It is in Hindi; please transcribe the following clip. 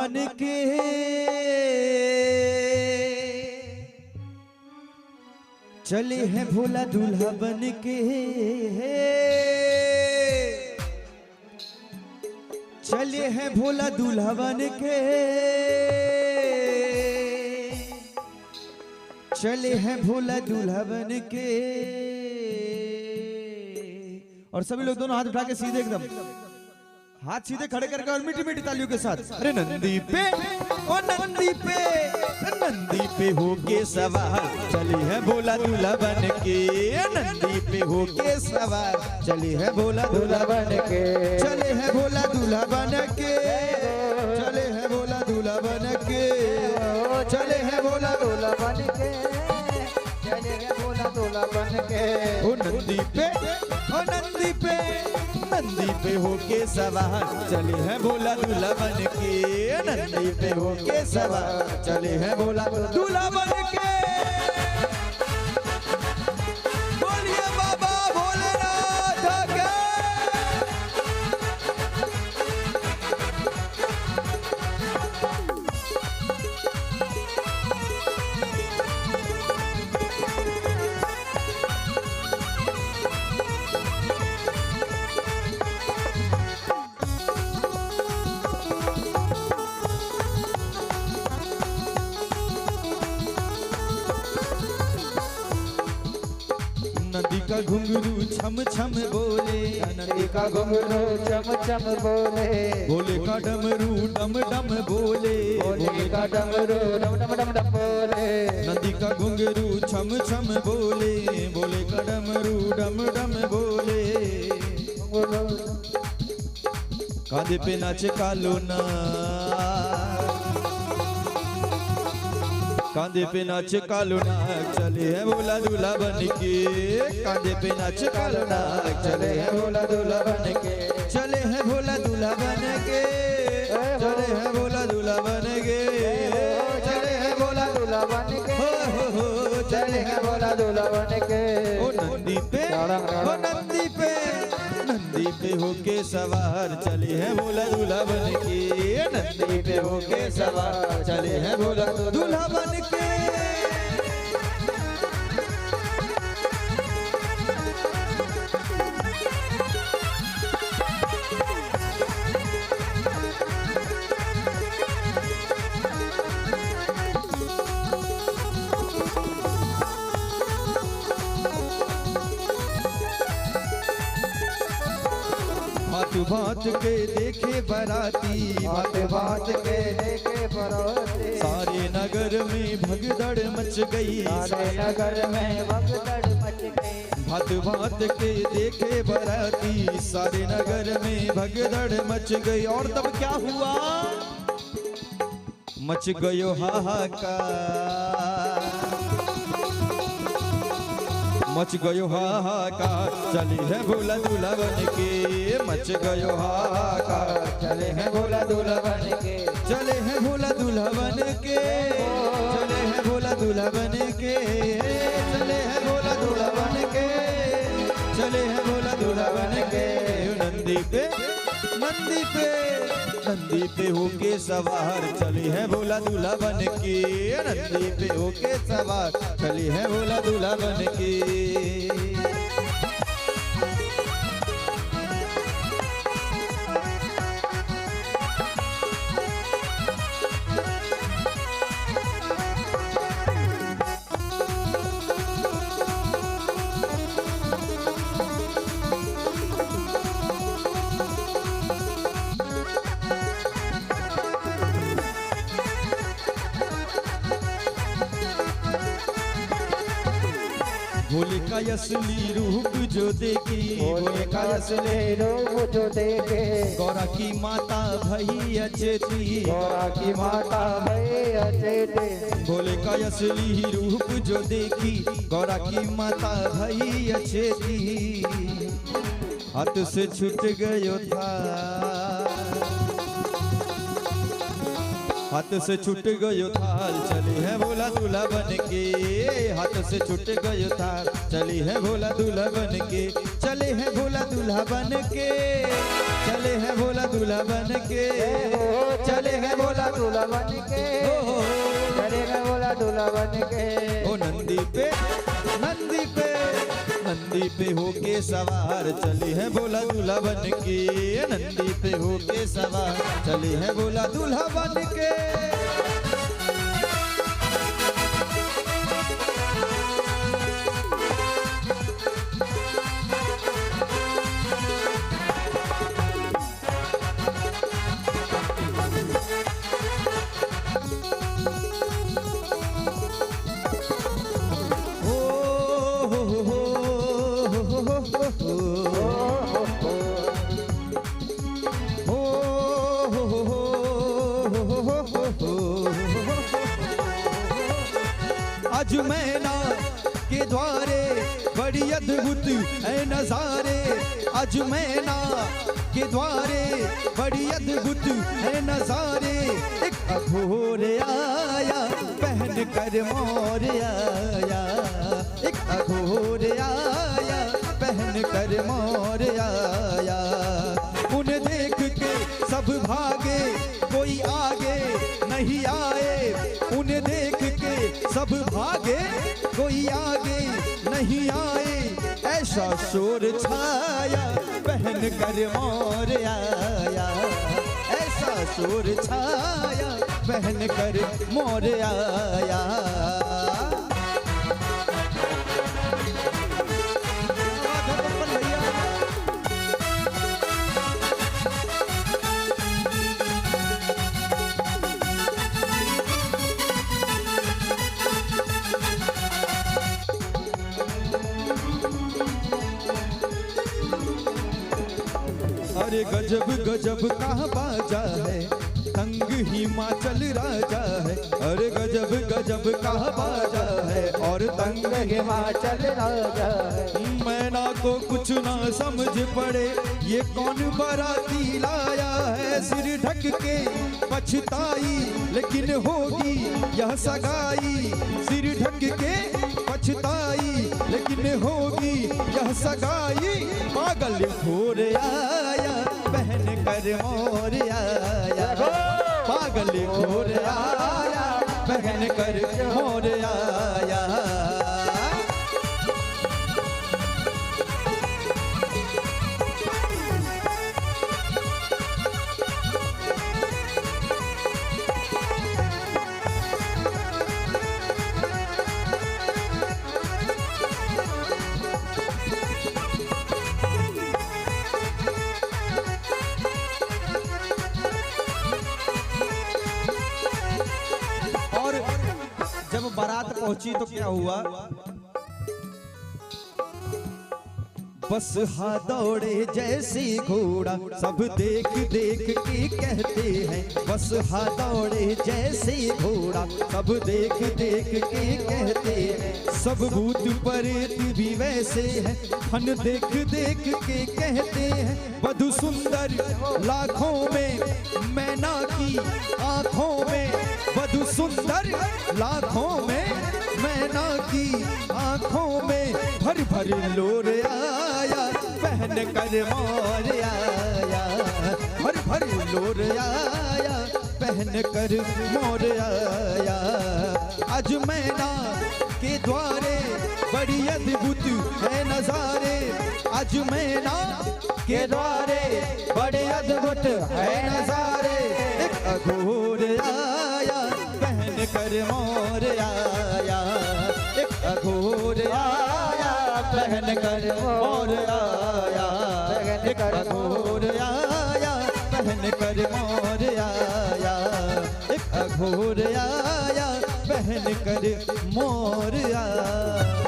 बन के चले हैं भोला दूल्हा बन के, चले हैं भोला दूल्हा बन के, चले हैं भोला दूल्हा बन के। और सभी लोग दोनों हाथ उठा के सीधे एकदम हाथ सीधे खड़े करके और मीठी मीठी तालियों के साथ अरे नंदी पे ओ नंदी पे होके सवार चली है भोला दूल्हा बन के, नंदी पे होके सवार चली है भोला दूल्हा बन के, चले है भोला दूल्हा बन के, चले है भोला दूल्हा बन के, चले है भोला दूल्हा बन के, चले है भोला दूल्हा बन के। ओ नंदी पे ओ नंदी पे होके सवार चले हैं भोला दूल्हा बन के, नंदी पे होके सवार चले हैं भोला दूल्हा बन के। बोलिए बाबा भोलेनाथ के। नदी का घुंघरू छम छम बोले, नदी का घुंघरू चम चम बोले, भोले का डमरू डम डम बोले, भोले का डमरू डम डम डम डम बोले। नदी का घुंघरू छम छम बोले, भोले का डमरू डम डम बोले। कांधे पे नाचे कालो ना, कांधे पे नाचे कालो नाग चले हैं भोला दूल्हा बन के, कांधे पे नाचे कालो नाग चले हैं भोला दूल्हा बन के, चले हैं भोला दूल्हा बन के, चले हैं भोला दूल्हा बन के, चले हैं भोला दूल्हा बन के, हो चले हैं भोला दूल्हा बन के। ओ नंदी पे होके सवार चले हैं भोला दूल्हा बन के, नंदी पे होके सवार चले हैं भोला दूल्हा बन के। भात भात के देखे बराती, भात भात के देखे बराती, सारे नगर में भगदड़ मच गई, सारे नगर में भगदड़ मच गई। भात भात के देखे बराती, सारे नगर में भगदड़ मच गई। और तब क्या हुआ, मच गयो हाहाकार, मच गयो हाहाकार चले हैं भोला दूल्हा बन के, मच गयो हाहाकार चले हैं भोला दूल्हा बन के, चले हैं भोला दूल्हा बन के, चले हैं भोला दूल्हा बन के, चले हैं भोला दूल्हा बन के, चले हैं भोला दूल्हा बन के। नंदी पे होके सवार चले हैं भोला दूल्हा बन के, नंदी पे होके सवार चले हैं भोला दूल्हा बन के। भोले का असली रूप जो देखी, भोले का असली रूप जो देखे, गौरा की माता भई अचेती, गौरा की माता भई अचेती। भोले का असली रूप जो देखी, गौरा की माता भई अचेती, हाथ से छूट गयो था, हाथ से छूट गयो थाल चली है भोला दूल्हा बन के। हाथ से छूट गयो थाल चली है भोला दूल्हा बन के। चले है भोला दूल्हा बन के। चले है भोला दूल्हा बन के। चले है भोला दूल्हा बन के। चले है भोला दूल्हा बन के। ओ नंदी पे नंदी पे नंदी पे होके सवार चली है भोला दूल्हा बन के। नंदी पे होके सवार चली है भोला दूल्हा बन के। आज मैना के द्वारे बड़ी अद्भुत है नजारे। आज मैना के द्वारे बड़ी अद्भुत है नजारे। एक अघोर आया पहन कर मोर आया। एक अघोर आया पहन कर मोर आया। उन्हें देख के सब भागे कोई आगे नहीं आए। उन्हें देख के सब भागे कोई आगे नहीं आए। ऐसा शोर छाया पहन कर मोर आया। ऐसा शोर छाया पहन कर मोर आया। अरे गजब गजब का बाजा है तंग हिमाचल राजा है। अरे गजब गजब का बाजा है और तंग हिमाचल राजा है। मैना को कुछ ना समझ पड़े ये कौन बाराती लाया है। सिर ढक के पछताई लेकिन होगी यह सगाई। सिर ढक के पछताई लेकिन होगी यह सगाई। पागल घोर आया पहन कर मोर आया। पागल घोर आया पहन कर मोर आया। जब बारात पहुंची तो क्या हुआ। बस हा दौड़े जैसे घोड़ा सब देख देख के कहते हैं। बस हा दौड़े जैसे घोड़ा सब देख देख के कहते हैं। सब भूत प्रेत भी वैसे हैं फन देख देख के कहते हैं। वधु सुंदर लाखों में मैना की आंखों में। वधु सुंदर लाखों में मैना की आंखों में। भर भर लोर आया पहन कर मोर आया। भर भर लोर आया पहन कर मोर आया। आज मैना के द्वारे बड़ी अद्भुत है नजारे। आज मैना के द्वारे बड़े अद्भुत है नजारे। एक अघोर आया पहन कर मोर आया। एक अघोर आया पहन कर मोर आया। एक अघोर आया पहन कर मोर आया। एक अघोर आया पहन कर मोर आया।